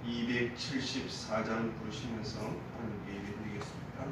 274장 부르시면서 하나님께 예배드리겠습니다.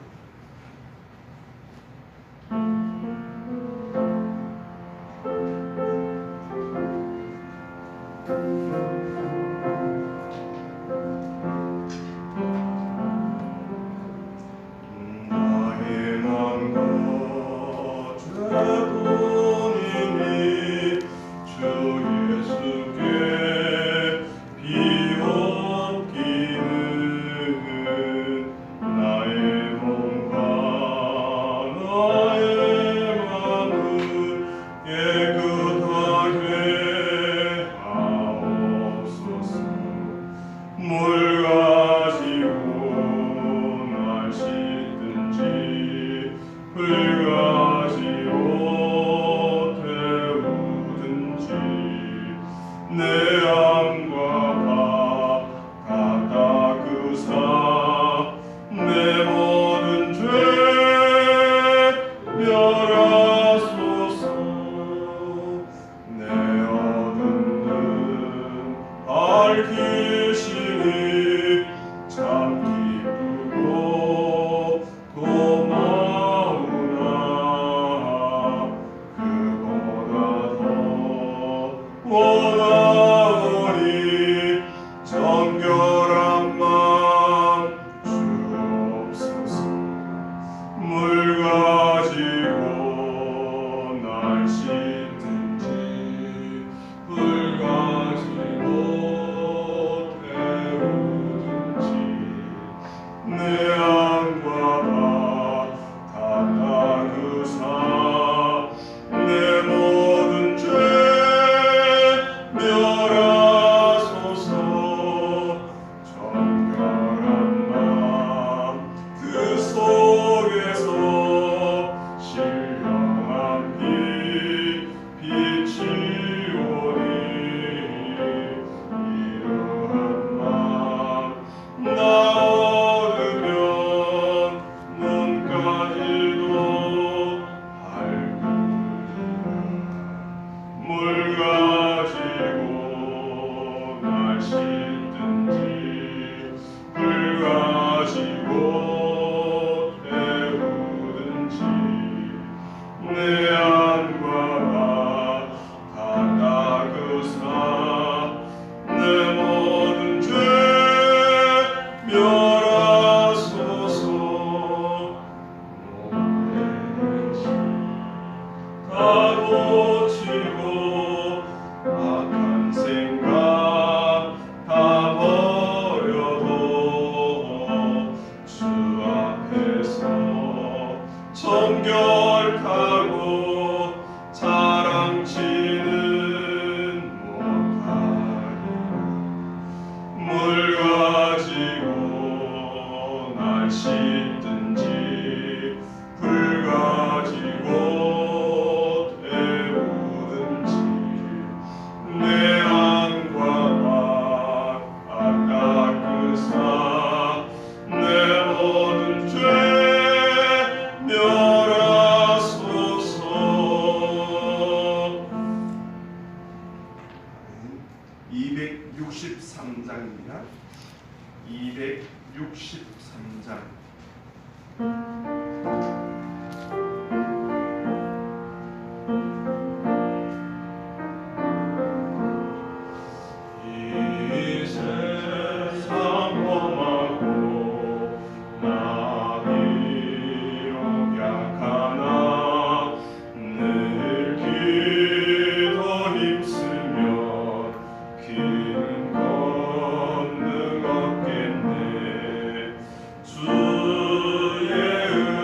주의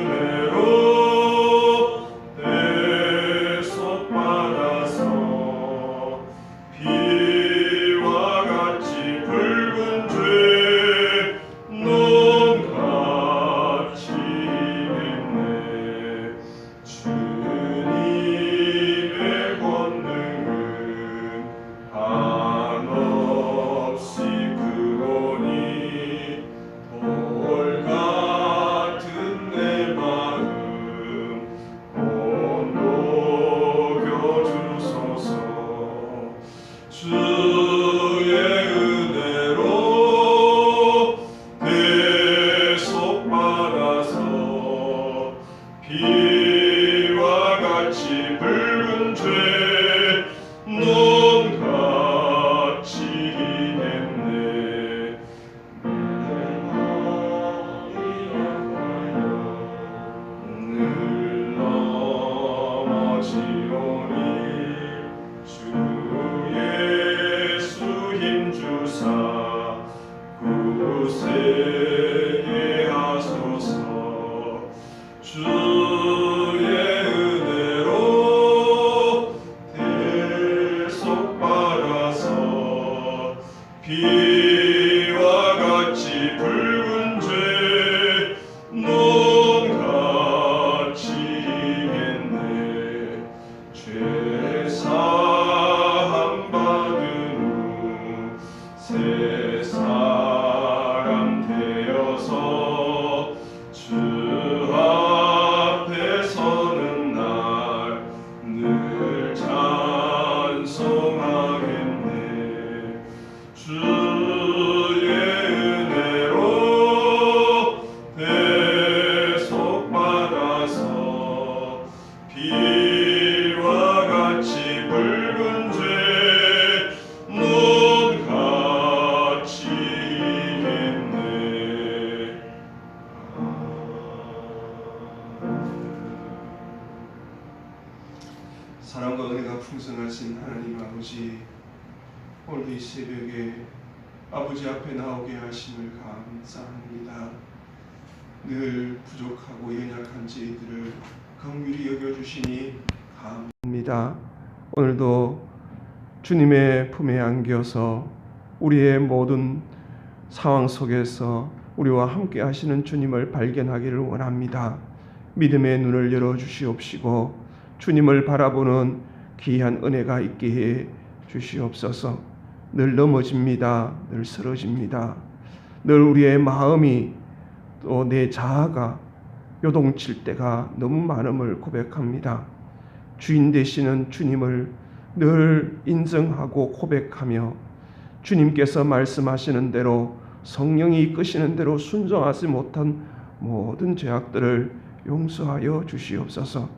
주사 굳세게 하소서. 주의 은혜로 대속받아서 비와 같이 붉은 죄 논같이 이겼네. 죄 사함 받은 후 새 사람 되어서 주 앞에 서는 날 늘 찬송하겠네. 주의 은혜로 대속받아서 비와 같이 붉은 죄 논같이 이겼네. 사랑과 은혜가 풍성하신 하나님 아버지, 오늘 이 새벽에 아버지 앞에 나오게 하심을 감사합니다. 늘 부족하고 연약한 저희들을 긍휼히 여겨주시니 감사합니다. 오늘도 주님의 품에 안겨서 우리의 모든 상황 속에서 우리와 함께 하시는 주님을 발견하기를 원합니다. 믿음의 눈을 열어주시옵시고 주님을 바라보는 귀한 은혜가 있게 해 주시옵소서. 늘 넘어집니다. 늘 쓰러집니다. 늘 우리의 마음이 또 내 자아가 요동칠 때가 너무 많음을 고백합니다. 주인 되시는 주님을 늘 인정하고 고백하며 주님께서 말씀하시는 대로 성령이 이끄시는 대로 순종하지 못한 모든 죄악들을 용서하여 주시옵소서.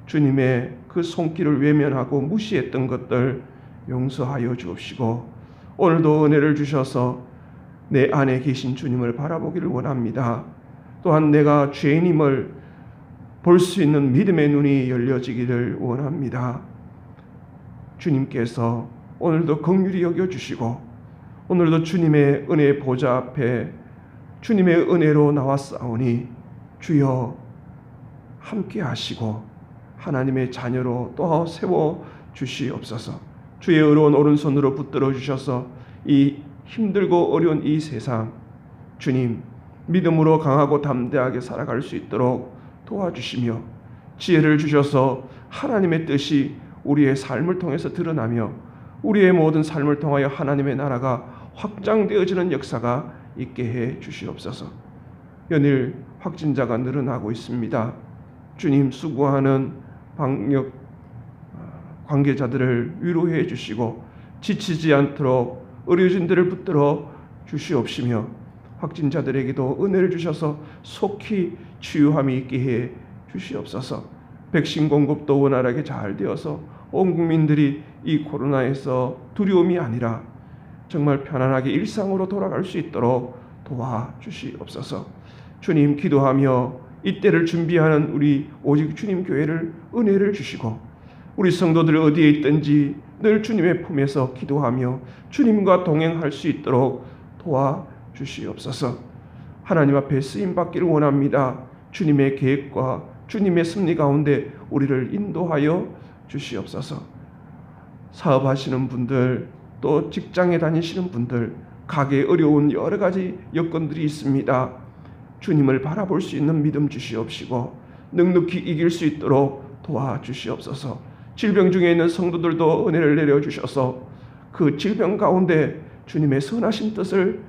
주님의 그 손길을 외면하고 무시했던 것들 용서하여 주옵시고 오늘도 은혜를 주셔서 내 안에 계신 주님을 바라보기를 원합니다. 또한 내가 죄인임을 볼 수 있는 믿음의 눈이 열려지기를 원합니다. 주님께서 오늘도 긍휼히 여겨주시고 오늘도 주님의 은혜 보좌 앞에 주님의 은혜로 나왔사오니 주여 함께 하시고 하나님의 자녀로 또 세워 주시옵소서. 주의 의로운 오른손으로 붙들어 주셔서 이 힘들고 어려운 이 세상 주님 믿음으로 강하고 담대하게 살아갈 수 있도록 도와주시며 지혜를 주셔서 하나님의 뜻이 우리의 삶을 통해서 드러나며 우리의 모든 삶을 통하여 하나님의 나라가 확장되어지는 역사가 있게 해 주시옵소서. 연일 확진자가 늘어나고 있습니다. 주님 수고하는 방역 관계자들을 위로해 주시고 지치지 않도록 의료진들을 붙들어 주시옵시며 확진자들에게도 은혜를 주셔서 속히 치유함이 있게 해 주시옵소서. 백신 공급도 원활하게 잘 되어서 온 국민들이 이 코로나에서 두려움이 아니라 정말 편안하게 일상으로 돌아갈 수 있도록 도와주시옵소서. 주님 기도하며 이때를 준비하는 우리 오직 주님 교회를 은혜를 주시고 우리 성도들 어디에 있든지 늘 주님의 품에서 기도하며 주님과 동행할 수 있도록 도와주시옵소서. 하나님 앞에 쓰임받기를 원합니다. 주님의 계획과 주님의 섭리 가운데 우리를 인도하여 주시옵소서. 사업하시는 분들 또 직장에 다니시는 분들 가게에 어려운 여러 가지 여건들이 있습니다. 주님을 바라볼 수 있는 믿음 주시옵시고 넉넉히 이길 수 있도록 도와주시옵소서. 질병 중에 있는 성도들도 은혜를 내려주셔서 그 질병 가운데 주님의 선하신 뜻을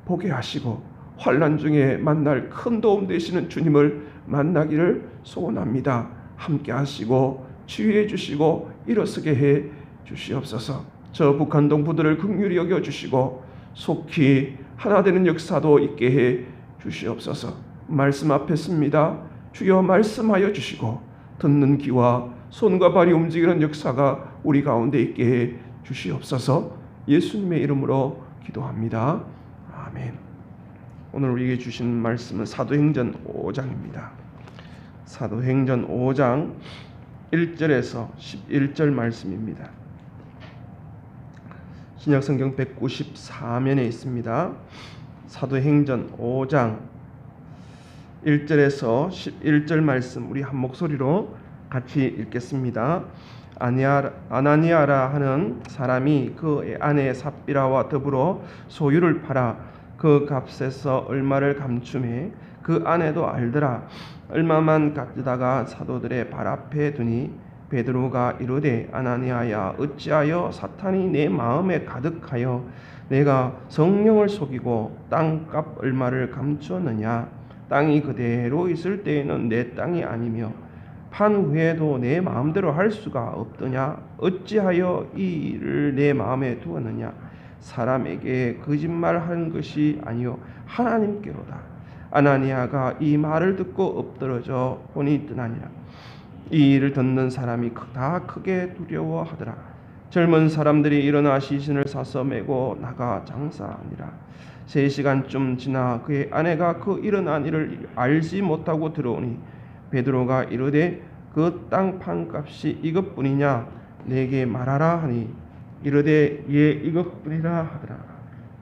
보게 하시고 환난 중에 만날 큰 도움 되시는 주님을 만나기를 소원합니다. 함께 하시고 치유해 주시고 일어서게 해 주시옵소서. 저 북한 동포들을 긍휼히 여겨주시고 속히 하나 되는 역사도 있게 해 주시옵소서. 말씀 앞에 씁니다. 주여 말씀하여 주시고 듣는 귀와 손과 발이 움직이는 역사가 우리 가운데 있게 해 주시옵소서. 예수님의 이름으로 기도합니다. 아멘. 오늘 우리에게 주신 말씀은 사도행전 5장입니다. 사도행전 5장 1절에서 11절 말씀입니다. 신약성경 194면에 있습니다. 사도행전 5장 1절에서 11절 말씀 우리 한 목소리로 같이 읽겠습니다. 아나니아라 하는 사람이 그 아내 삽비라와 더불어 소유를 팔아 그 값에서 얼마를 감춤해 그 아내도 알더라. 얼마만 갚다가 사도들의 발 앞에 두니 베드로가 이르되 아나니아야 어찌하여 사탄이 내 마음에 가득하여 내가 성령을 속이고 땅값 얼마를 감추었느냐. 땅이 그대로 있을 때에는 내 땅이 아니며 판 후에도 내 마음대로 할 수가 없더냐. 어찌하여 이 일을 내 마음에 두었느냐. 사람에게 거짓말하는 것이 아니요 하나님께로다. 아나니아가 이 말을 듣고 엎드러져 혼이 뜨나니라. 이 일을 듣는 사람이 다 크게 두려워하더라. 젊은 사람들이 일어나 시신을 사서 메고 나가 장사하니라. 3시간쯤 지나 그의 아내가 그 일어난 일을 알지 못하고 들어오니 베드로가 이르되 그 땅 판값이 이것뿐이냐 내게 말하라 하니 이르되 예 이것뿐이라 하더라.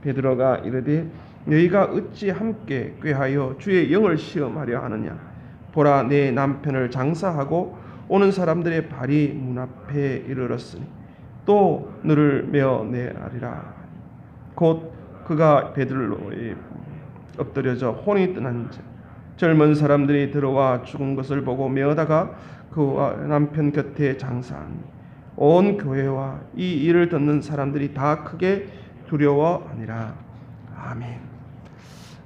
베드로가 이르되 너희가 어찌 함께 꾀하여 주의 영을 시험하려 하느냐. 보라 내 남편을 장사하고 오는 사람들의 발이 문 앞에 이르렀으니 또 너를 메어 내라리라. 곧 그가 베드로에 엎드려져 혼이 뜨난즉 젊은 사람들이 들어와 죽은 것을 보고 메어다가 그와 남편 곁에 장사하니 온 교회와 이 일을 듣는 사람들이 다 크게 두려워하니라. 아멘.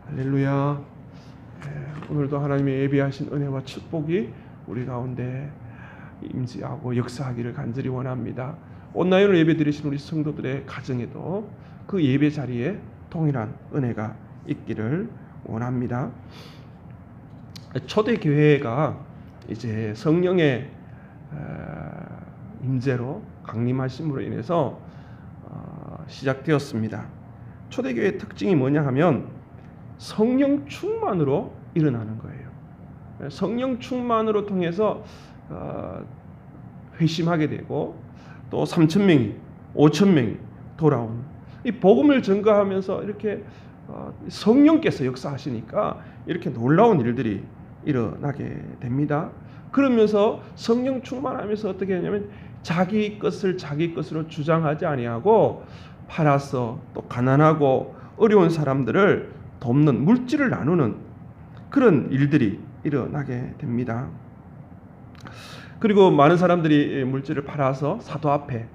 할렐루야. 오늘도 하나님의 예비하신 은혜와 축복이 우리 가운데 임재하고 역사하기를 간절히 원합니다. 온라인으로 예배 드리신 우리 성도들의 가정에도 그 예배 자리에 동일한 은혜가 있기를 원합니다. 초대교회가 이제 성령의 임재로 강림하심으로 인해서 시작되었습니다. 초대교회의 특징이 뭐냐 하면 성령 충만으로 일어나는 거예요. 성령 충만으로 통해서 회심하게 되고 또 3,000명이 5,000명이 돌아오는 이 복음을 전가하면서 이렇게 성령께서 역사하시니까 이렇게 놀라운 일들이 일어나게 됩니다. 그러면서 성령 충만하면서 어떻게 하냐면 자기 것을 자기 것으로 주장하지 아니하고 팔아서 또 가난하고 어려운 사람들을 돕는 물질을 나누는 그런 일들이 일어나게 됩니다. 그리고 많은 사람들이 물질을 팔아서 사도 앞에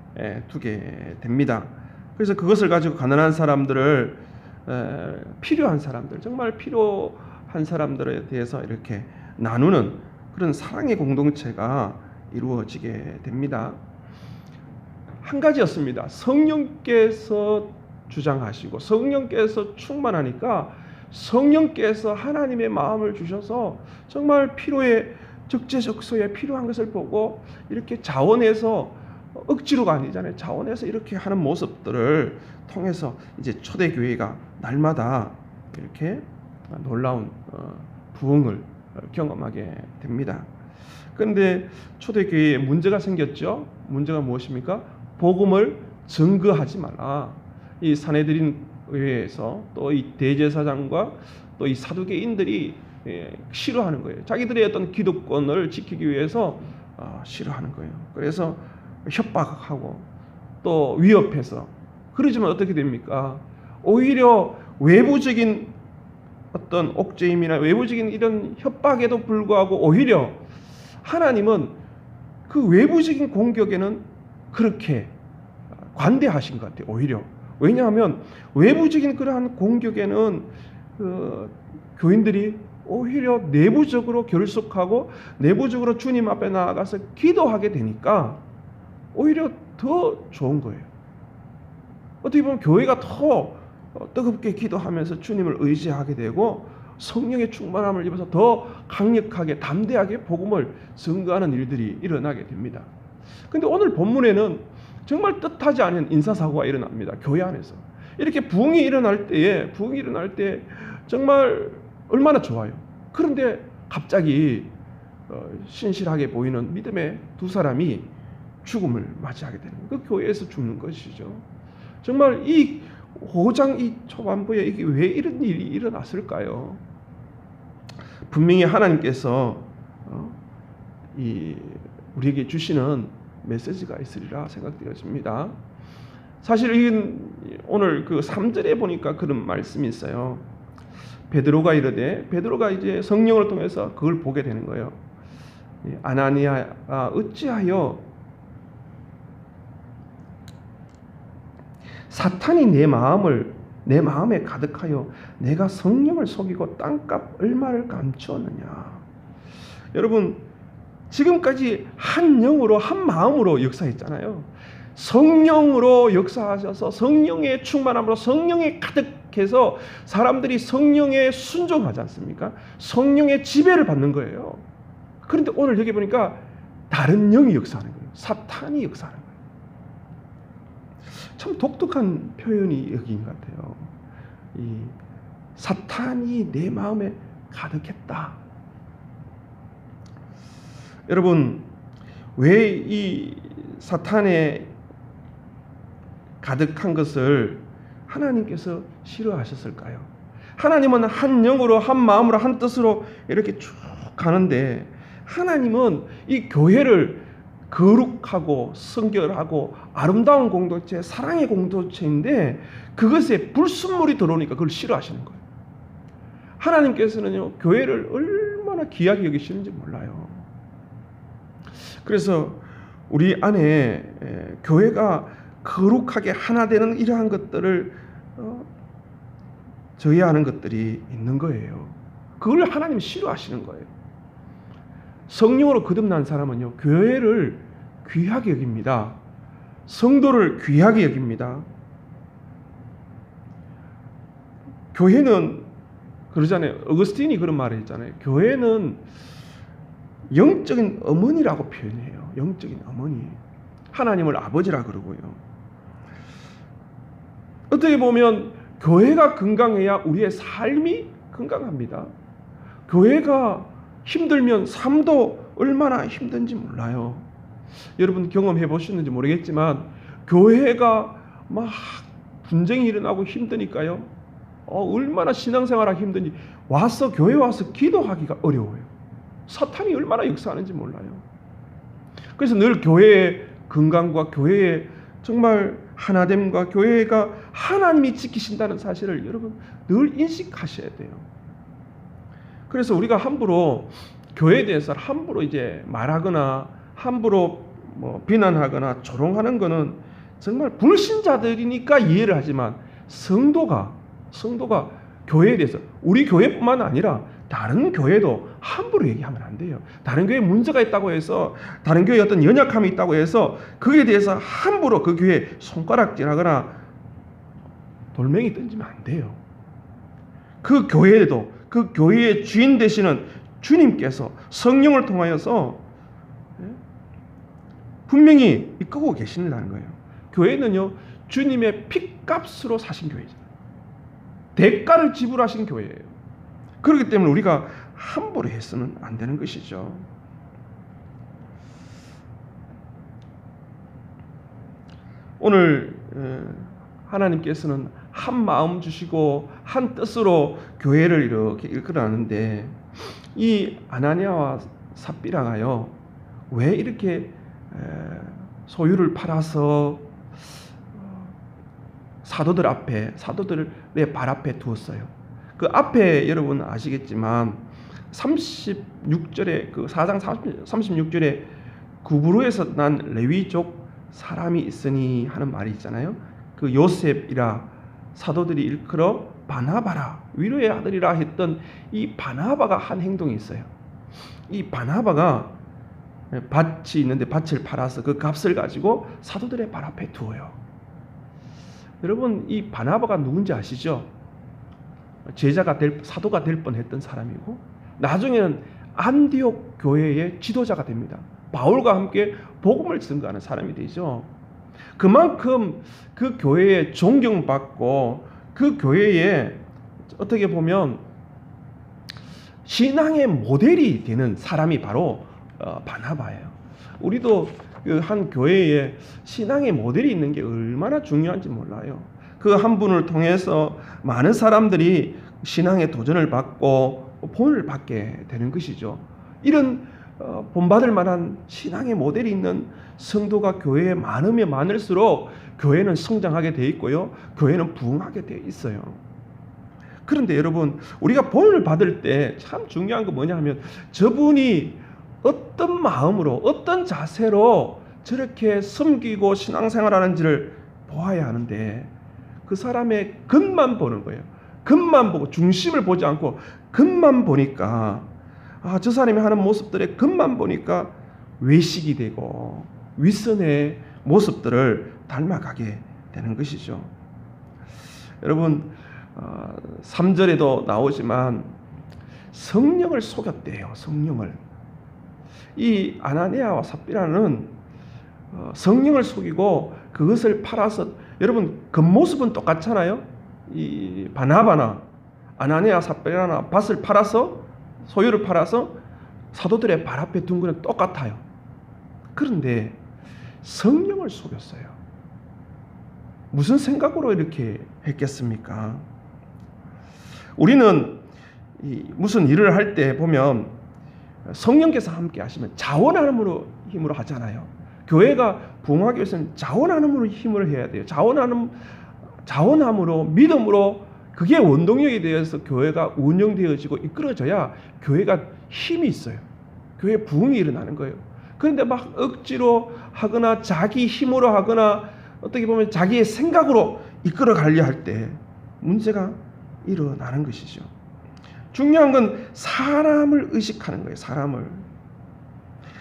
두게 됩니다. 그래서 그것을 가지고 가난한 사람들을 필요한 사람들 정말 필요한 사람들에 대해서 이렇게 나누는 그런 사랑의 공동체가 이루어지게 됩니다. 한 가지였습니다. 성령께서 주장하시고 성령께서 충만하니까 성령께서 하나님의 마음을 주셔서 정말 필요에 적재적소에 필요한 것을 보고 이렇게 자원해서 억지로가 아니잖아요. 자원해서 이렇게 하는 모습들을 통해서 이제 초대교회가 날마다 이렇게 놀라운 부흥을 경험하게 됩니다. 그런데 초대교회에 문제가 생겼죠. 문제가 무엇입니까? 복음을 증거하지 마라. 이 산헤드린 의회에서 또 이 대제사장과 또 이 사두개인들이 싫어하는 거예요. 자기들의 어떤 기득권을 지키기 위해서 싫어하는 거예요. 그래서 협박하고 또 위협해서 그러지만 어떻게 됩니까? 오히려 외부적인 어떤 옥죄임이나 외부적인 이런 협박에도 불구하고 오히려 하나님은 그 외부적인 공격에는 그렇게 관대하신 것 같아요. 오히려 왜냐하면 외부적인 그러한 공격에는 교인들이 오히려 내부적으로 결속하고 내부적으로 주님 앞에 나아가서 기도하게 되니까 오히려 더 좋은 거예요. 어떻게 보면 교회가 더 뜨겁게 기도하면서 주님을 의지하게 되고 성령의 충만함을 입어서 더 강력하게 담대하게 복음을 증거하는 일들이 일어나게 됩니다. 그런데 오늘 본문에는 정말 뜻하지 않은 인사사고가 일어납니다. 교회 안에서. 이렇게 부흥이 일어날 때 정말 얼마나 좋아요. 그런데 갑자기 신실하게 보이는 믿음의 두 사람이 죽음을 맞이하게 되는 거예요. 그 교회에서 죽는 것이죠. 정말 이 5장 이 초반부에 이게 왜 이런 일이 일어났을까요? 분명히 하나님께서 우리에게 주시는 메시지가 있으리라 생각되어집니다. 사실 오늘 그 3절에 보니까 그런 말씀이 있어요. 베드로가 이제 성령을 통해서 그걸 보게 되는 거예요. 아나니아가 어찌하여 사탄이 내 마음에 가득하여 내가 성령을 속이고 땅값 얼마를 감추었느냐. 여러분, 지금까지 한 영으로 한 마음으로 역사했잖아요. 성령으로 역사하셔서 성령의 충만함으로 성령에 가득해서 사람들이 성령에 순종하지 않습니까? 성령의 지배를 받는 거예요. 그런데 오늘 여기 보니까 다른 영이 역사하는 거예요. 사탄이 역사하는 거예요. 참 독특한 표현이 여기인 것 같아요. 이 사탄이 내 마음에 가득했다. 여러분, 왜 이 사탄에 가득한 것을 하나님께서 싫어하셨을까요? 하나님은 한 영으로 한 마음으로 한 뜻으로 이렇게 쭉 가는데 하나님은 이 교회를 거룩하고 성결하고 아름다운 공동체, 사랑의 공동체인데 그것에 불순물이 들어오니까 그걸 싫어하시는 거예요. 하나님께서는요, 교회를 얼마나 귀하게 여기시는지 몰라요. 그래서 우리 안에 교회가 거룩하게 하나 되는 이러한 것들을 저해하는 것들이 있는 거예요. 그걸 하나님이 싫어하시는 거예요. 성령으로 거듭난 사람은요, 교회를 귀하게 여깁니다. 성도를 귀하게 여깁니다. 교회는 그러잖아요. 어거스틴이 그런 말을 했잖아요. 교회는 영적인 어머니라고 표현해요. 영적인 어머니. 하나님을 아버지라 그러고요. 어떻게 보면 교회가 건강해야 우리의 삶이 건강합니다. 교회가 힘들면 삶도 얼마나 힘든지 몰라요. 여러분 경험해 보셨는지 모르겠지만 교회가 막 분쟁이 일어나고 힘드니까요. 얼마나 신앙생활하기 힘든지 교회 와서 기도하기가 어려워요. 사탄이 얼마나 역사하는지 몰라요. 그래서 늘 교회의 건강과 교회의 정말 하나됨과 교회가 하나님이 지키신다는 사실을 여러분 늘 인식하셔야 돼요. 그래서 우리가 함부로 교회에 대해서 함부로 이제 말하거나 함부로 비난하거나 조롱하는 거는 정말 불신자들이니까 이해를 하지만 성도가 교회에 대해서 우리 교회뿐만 아니라 다른 교회도 함부로 얘기하면 안 돼요. 다른 교회에 문제가 있다고 해서 다른 교회에 어떤 연약함이 있다고 해서 그에 대해서 함부로 그 교회에 손가락질하거나 돌멩이 던지면 안 돼요. 그 교회에도 그 교회의 주인 되시는 주님께서 성령을 통하여서 분명히 이끌고 계신다는 거예요. 교회는요, 주님의 핏값으로 사신 교회잖아요. 대가를 지불하신 교회예요. 그렇기 때문에 우리가 함부로 해서는 안 되는 것이죠. 오늘 하나님께서는 한 마음 주시고 한 뜻으로 교회를 이렇게 이끌어가는데 이 아나니아와 삽비라가요, 왜 이렇게 소유를 팔아서 사도들의 발 앞에 두었어요. 그 앞에 여러분 아시겠지만 36절에 그 4장 36절에 구브로에서 난 레위족 사람이 있으니 하는 말이 있잖아요. 그 요셉이라 사도들이 일컬어 바나바라 위로의 아들이라 했던 이 바나바가 한 행동이 있어요. 이 바나바가 밭이 있는데 밭을 팔아서 그 값을 가지고 사도들의 발 앞에 두어요. 여러분 이 바나바가 누군지 아시죠? 사도가 될 뻔했던 사람이고 나중에는 안디옥 교회의 지도자가 됩니다. 바울과 함께 복음을 증거하는 사람이 되죠. 그만큼 그 교회에 존경받고 그 교회에 어떻게 보면 신앙의 모델이 되는 사람이 바로 바나바예요. 우리도 그 한 교회에 신앙의 모델이 있는 게 얼마나 중요한지 몰라요. 그 한 분을 통해서 많은 사람들이 신앙의 도전을 받고 본을 받게 되는 것이죠. 이런 본받을 만한 신앙의 모델이 있는 성도가 교회에 많으면 많을수록 교회는 성장하게 돼 있고요. 교회는 부흥하게 돼 있어요. 그런데 여러분, 우리가 본을 받을 때 참 중요한 건 뭐냐면 저분이 어떤 마음으로 어떤 자세로 저렇게 섬기고 신앙생활하는지를 보아야 하는데 그 사람의 겉만 보는 거예요. 겉만 보고 중심을 보지 않고 겉만 보니까 저 사람이 하는 모습들의 겉만 보니까 외식이 되고 윗선의 모습들을 닮아가게 되는 것이죠. 여러분 3절에도 나오지만 성령을 속였대요. 성령을. 이 아나니아와 삽비라는 성령을 속이고 그것을 팔아서, 여러분 겉모습은 똑같잖아요. 이 바나바나 아나니아 삽비라나 밭을 팔아서, 소유를 팔아서 사도들의 발 앞에 둔 거는 똑같아요. 그런데 성령을 속였어요. 무슨 생각으로 이렇게 했겠습니까? 우리는 무슨 일을 할 때 보면 성령께서 함께 하시면 자원하는 힘으로 하잖아요. 교회가 부흥하기 위해서는 자원하는 힘을 해야 돼요. 자원함으로, 믿음으로, 그게 원동력이 되어서 교회가 운영되어지고 이끌어져야 교회가 힘이 있어요. 교회 부흥이 일어나는 거예요. 그런데 막 억지로 하거나 자기 힘으로 하거나 어떻게 보면 자기의 생각으로 이끌어 가려 할 때 문제가 일어나는 것이죠. 중요한 건 사람을 의식하는 거예요.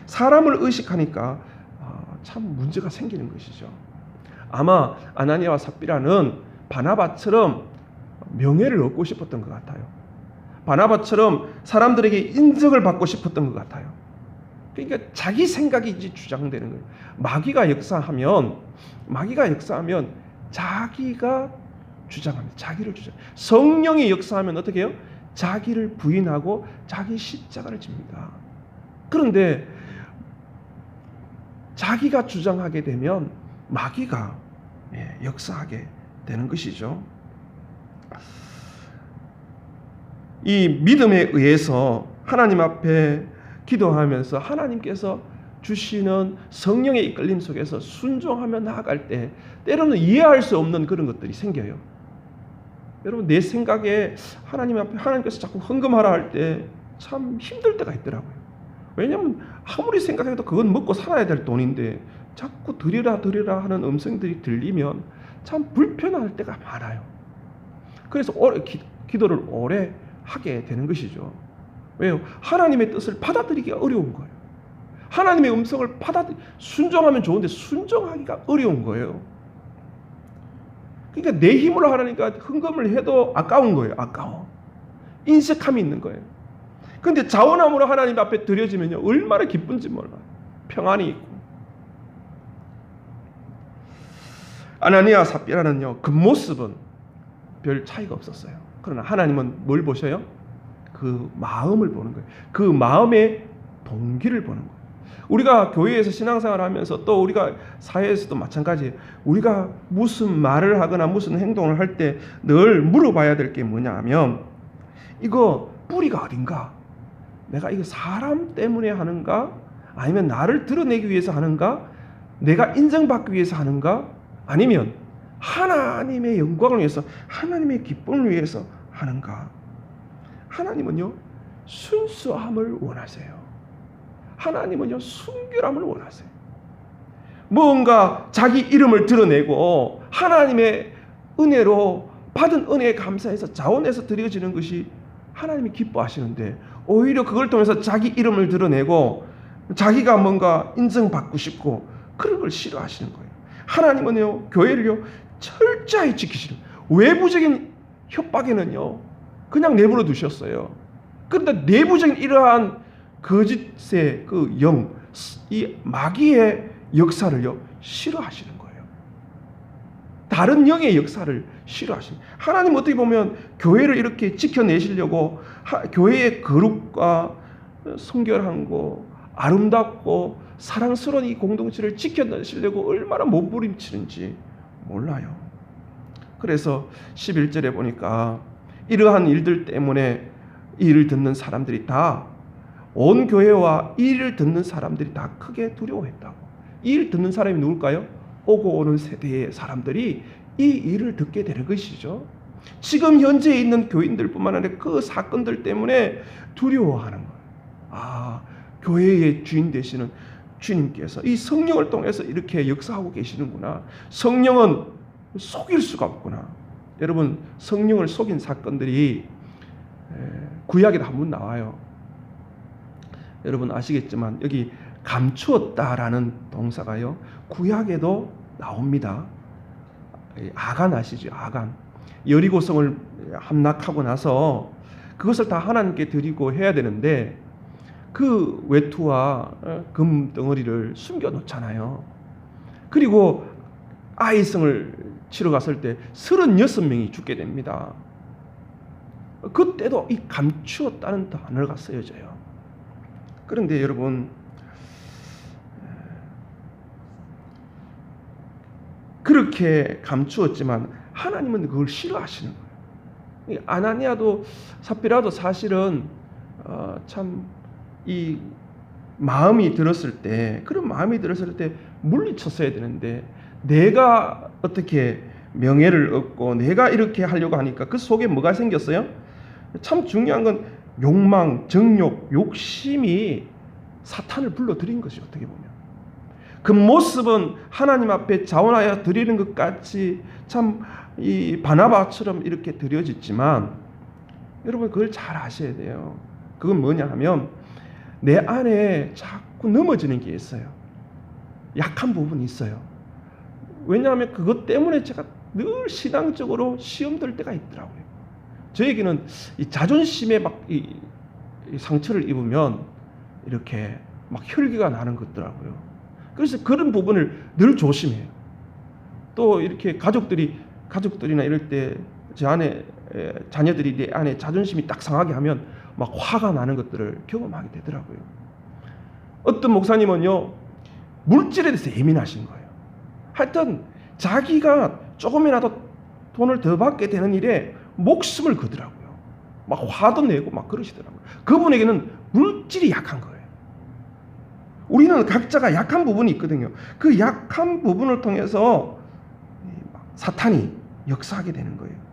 사람을 의식하니까 참 문제가 생기는 것이죠. 아마 아나니아와 삽비라는 바나바처럼 명예를 얻고 싶었던 것 같아요. 바나바처럼 사람들에게 인정을 받고 싶었던 것 같아요. 그러니까 자기 생각이 이제 주장되는 거예요. 마귀가 역사하면 자기가 주장합니다. 자기를 주장. 성령이 역사하면 어떻게 해요? 자기를 부인하고 자기 십자가를 집니다. 그런데 자기가 주장하게 되면 마귀가 역사하게 되는 것이죠. 이 믿음에 의해서 하나님 앞에 기도하면서 하나님께서 주시는 성령의 이끌림 속에서 순종하며 나아갈 때 때로는 이해할 수 없는 그런 것들이 생겨요. 여러분, 내 생각에 하나님 앞에 하나님께서 자꾸 헌금하라 할 때 참 힘들 때가 있더라고요. 왜냐하면 아무리 생각해도 그건 먹고 살아야 될 돈인데 자꾸 드리라 하는 음성들이 들리면 참 불편할 때가 많아요. 그래서 기도를 오래 하게 되는 것이죠. 왜요? 하나님의 뜻을 받아들이기가 어려운 거예요. 하나님의 음성을 순종하면 좋은데 순종하기가 어려운 거예요. 그러니까 내 힘으로 하라니까 헌금을 해도 아까운 거예요. 아까워. 인색함이 있는 거예요. 그런데 자원함으로 하나님 앞에 드려지면요, 얼마나 기쁜지 몰라요. 평안이 있고. 아나니아 삽비라는요, 겉모습은 별 차이가 없었어요. 그러나 하나님은 뭘 보셔요? 그 마음을 보는 거예요. 그 마음의 동기를 보는 거예요. 우리가 교회에서 신앙생활을 하면서 또 우리가 사회에서도 마찬가지예요. 우리가 무슨 말을 하거나 무슨 행동을 할 때 늘 물어봐야 될 게 뭐냐 하면, 이거 뿌리가 어딘가? 내가 이거 사람 때문에 하는가? 아니면 나를 드러내기 위해서 하는가? 내가 인정받기 위해서 하는가? 아니면 하나님의 영광을 위해서, 하나님의 기쁨을 위해서 하는가? 하나님은요, 순수함을 원하세요. 하나님은요, 순결함을 원하세요. 뭔가 자기 이름을 드러내고 하나님의 은혜로 받은 은혜에 감사해서 자원해서 드려지는 것이 하나님이 기뻐하시는데, 오히려 그걸 통해서 자기 이름을 드러내고 자기가 뭔가 인정받고 싶고 그런 걸 싫어하시는 거예요. 하나님은요, 교회를요 철저히 지키시는, 외부적인 협박에는요 그냥 내버려 두셨어요. 그런데 내부적인 이러한 거짓의 그 영, 이 마귀의 역사를요 싫어하시는 거예요. 다른 영의 역사를 싫어하시는. 하나님 어떻게 보면 교회를 이렇게 지켜내시려고 교회의 거룩과 성결한 거, 아름답고 사랑스러운 이 공동체를 지켜내시려고 얼마나 몸부림치는지 몰라요. 그래서 11절에 보니까 이러한 일들 때문에 이 일을 듣는 사람들이 다, 온 교회와 이 일을 듣는 사람들이 다 크게 두려워했다고. 이 일을 듣는 사람이 누굴까요? 오고 오는 세대의 사람들이 이 일을 듣게 되는 것이죠. 지금 현재 있는 교인들뿐만 아니라 그 사건들 때문에 두려워하는 거예요. 아, 교회의 주인 되시는 주님께서 이 성령을 통해서 이렇게 역사하고 계시는구나. 성령은 속일 수가 없구나. 여러분, 성령을 속인 사건들이 구약에도 한번 나와요. 여러분 아시겠지만 여기 감추었다라는 동사가요, 구약에도 나옵니다. 아간 아시죠? 아간. 여리고성을 함락하고 나서 그것을 다 하나님께 드리고 해야 되는데 그 외투와 금 덩어리를 숨겨 놓잖아요. 그리고 아이성을 치러 갔을 때 36명이 죽게 됩니다. 그때도 이 감추었다는 단어가 쓰여져요. 그런데 여러분, 그렇게 감추었지만 하나님은 그걸 싫어하시는 거예요. 아나니아도 삽비라도 사실은 참 이 마음이 들었을 때, 그런 마음이 들었을 때 물리쳤어야 되는데, 내가 어떻게 명예를 얻고 내가 이렇게 하려고 하니까 그 속에 뭐가 생겼어요? 참 중요한 건 욕망, 정욕, 욕심이 사탄을 불러들인 것이, 어떻게 보면 그 모습은 하나님 앞에 자원하여 드리는 것 같이 참 이 바나바처럼 이렇게 드려지지만, 여러분 그걸 잘 아셔야 돼요. 그건 뭐냐 하면 내 안에 자꾸 넘어지는 게 있어요. 약한 부분이 있어요. 왜냐하면 그것 때문에 제가 늘 신앙적으로 시험 들 때가 있더라고요. 저에게는 이 자존심에 막 이 상처를 입으면 이렇게 막 혈기가 나는 것 같더라고요. 그래서 그런 부분을 늘 조심해요. 또 이렇게 가족들이나 이럴 때 제 안에 자녀들이 내 안에 자존심이 딱 상하게 하면 막 화가 나는 것들을 경험하게 되더라고요. 어떤 목사님은요, 물질에 대해서 예민하신 거예요. 하여튼 자기가 조금이라도 돈을 더 받게 되는 일에 목숨을 거더라고요. 막 화도 내고 막 그러시더라고요. 그분에게는 물질이 약한 거예요. 우리는 각자가 약한 부분이 있거든요. 그 약한 부분을 통해서 사탄이 역사하게 되는 거예요.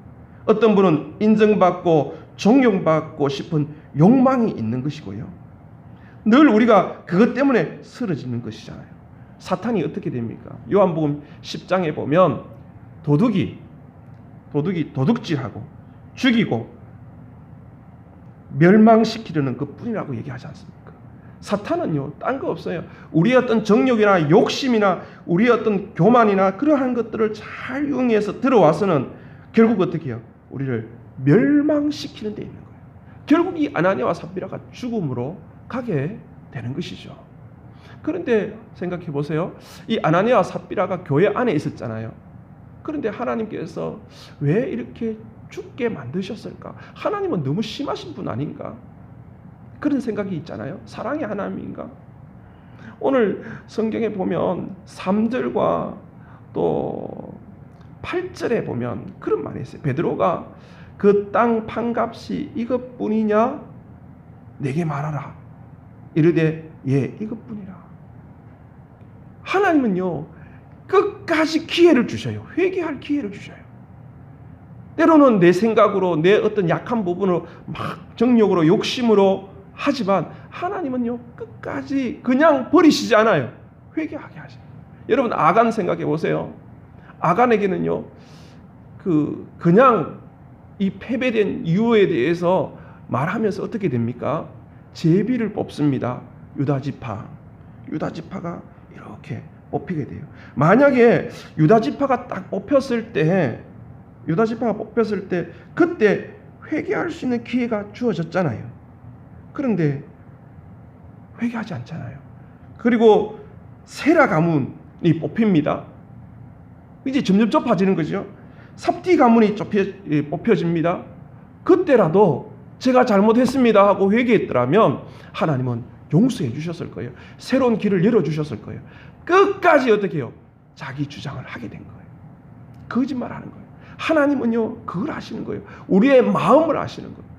어떤 분은 인정받고 존경받고 싶은 욕망이 있는 것이고요. 늘 우리가 그것 때문에 쓰러지는 것이잖아요. 사탄이 어떻게 됩니까? 요한복음 10장에 보면 도둑이 도둑질하고 죽이고 멸망시키려는 것뿐이라고 얘기하지 않습니까? 사탄은요, 딴 거 없어요. 우리의 어떤 정욕이나 욕심이나 우리의 어떤 교만이나 그러한 것들을 잘 이용해서 들어와서는 결국 어떻게 해요? 우리를 멸망시키는 데 있는 거예요. 결국 이 아나니아와 삽비라가 죽음으로 가게 되는 것이죠. 그런데 생각해 보세요. 이 아나니아와 삽비라가 교회 안에 있었잖아요. 그런데 하나님께서 왜 이렇게 죽게 만드셨을까? 하나님은 너무 심하신 분 아닌가? 그런 생각이 있잖아요. 사랑의 하나님인가? 오늘 성경에 보면 3절과 또 8절에 보면 그런 말이 있어요. 베드로가 그 땅 판값이 이것뿐이냐? 내게 말하라. 이르되 예, 이것뿐이라. 하나님은요, 끝까지 기회를 주셔요. 회개할 기회를 주셔요. 때로는 내 생각으로, 내 어떤 약한 부분으로 막 정욕으로, 욕심으로 하지만 하나님은요, 끝까지 그냥 버리시지 않아요. 회개하게 하셔요. 여러분 아간 생각해 보세요. 아간에게는요, 그냥 이 패배된 이유에 대해서 말하면서 어떻게 됩니까? 제비를 뽑습니다. 유다지파가 이렇게 뽑히게 돼요. 만약에 유다지파가 딱 뽑혔을 때 그때 회개할 수 있는 기회가 주어졌잖아요. 그런데 회개하지 않잖아요. 그리고 세라 가문이 뽑힙니다. 이제 점점 좁아지는 거죠. 삽디 가문이 뽑혀집니다. 그때라도 제가 잘못했습니다 하고 회개했더라면 하나님은 용서해 주셨을 거예요. 새로운 길을 열어주셨을 거예요. 끝까지 어떻게 해요? 자기 주장을 하게 된 거예요. 거짓말하는 거예요. 하나님은요 그걸 아시는 거예요. 우리의 마음을 아시는 거예요.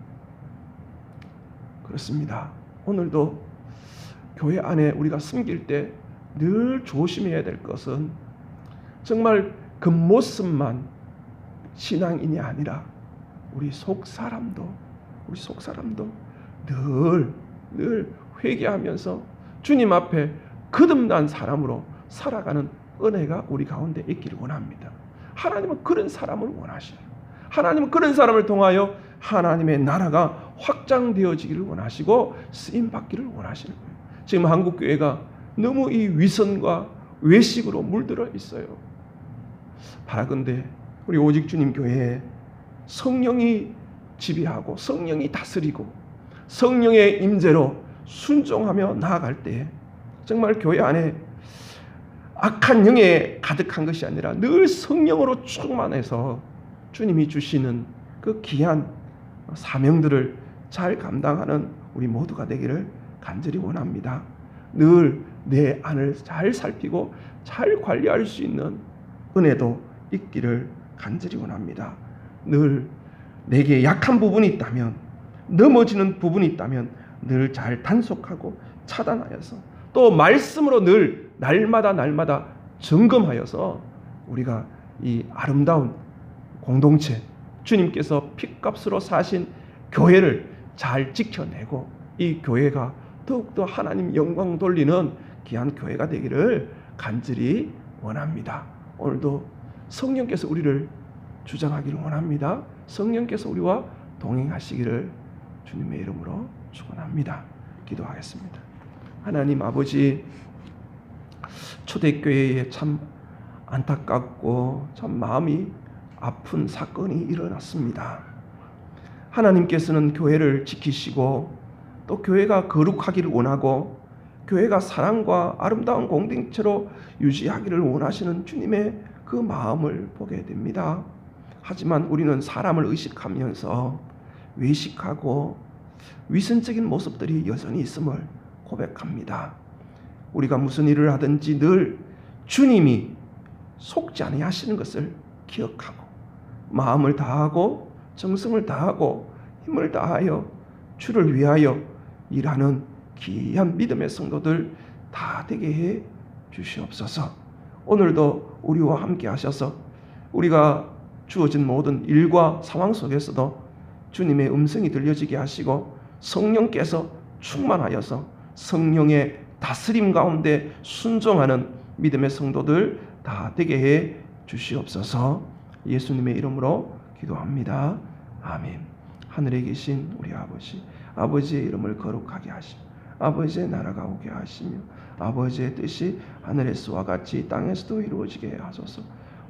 그렇습니다. 오늘도 교회 안에 우리가 섬길 때 늘 조심해야 될 것은 정말 겉모습만 신앙인이 아니라 우리 속 사람도 늘 회개하면서 주님 앞에 거듭난 사람으로 살아가는 은혜가 우리 가운데 있기를 원합니다. 하나님은 그런 사람을 원하셔요. 하나님은 그런 사람을 통하여 하나님의 나라가 확장되어지기를 원하시고 쓰임받기를 원하시는 거예요. 지금 한국교회가 너무 이 위선과 외식으로 물들어 있어요. 바라건대 우리 오직 주님 교회에 성령이 지배하고 성령이 다스리고 성령의 임재로 순종하며 나아갈 때 정말 교회 안에 악한 영에 가득한 것이 아니라 늘 성령으로 충만해서 주님이 주시는 그 귀한 사명들을 잘 감당하는 우리 모두가 되기를 간절히 원합니다. 늘 내 안을 잘 살피고 잘 관리할 수 있는 은혜도 있기를 간절히 원합니다. 늘 내게 약한 부분이 있다면, 넘어지는 부분이 있다면 늘 잘 단속하고 차단하여서 또 말씀으로 늘 날마다 점검하여서 우리가 이 아름다운 공동체, 주님께서 핏값으로 사신 교회를 잘 지켜내고 이 교회가 더욱더 하나님 영광 돌리는 귀한 교회가 되기를 간절히 원합니다. 오늘도 성령께서 우리를 주장하기를 원합니다. 성령께서 우리와 동행하시기를 주님의 이름으로 축원합니다. 기도하겠습니다. 하나님 아버지, 초대교회에 참 안타깝고 참 마음이 아픈 사건이 일어났습니다. 하나님께서는 교회를 지키시고 또 교회가 거룩하기를 원하고 교회가 사랑과 아름다운 공동체로 유지하기를 원하시는 주님의 그 마음을 보게 됩니다. 하지만 우리는 사람을 의식하면서 외식하고 위선적인 모습들이 여전히 있음을 고백합니다. 우리가 무슨 일을 하든지 늘 주님이 속지 아니하시는 것을 기억하고 마음을 다하고 정성을 다하고 힘을 다하여 주를 위하여 일하는 귀한 믿음의 성도들 다 되게 해 주시옵소서. 오늘도 우리와 함께 하셔서 우리가 주어진 모든 일과 상황 속에서도 주님의 음성이 들려지게 하시고 성령께서 충만하여서 성령의 다스림 가운데 순종하는 믿음의 성도들 다 되게 해 주시옵소서. 예수님의 이름으로 기도합니다. 아멘. 하늘에 계신 우리 아버지, 아버지의 이름을 거룩하게 하시며 아버지의 나라가 오게 하시며 아버지의 뜻이 하늘에서와 같이 땅에서도 이루어지게 하소서.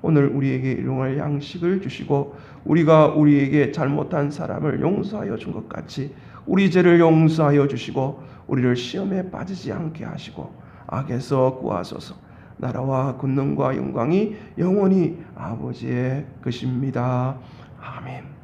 오늘 우리에게 일용할 양식을 주시고 우리가 우리에게 잘못한 사람을 용서하여 준 것 같이 우리 죄를 용서하여 주시고 우리를 시험에 빠지지 않게 하시고 악에서 구하소서. 나라와 권능과 영광이 영원히 아버지의 것입니다. 아멘.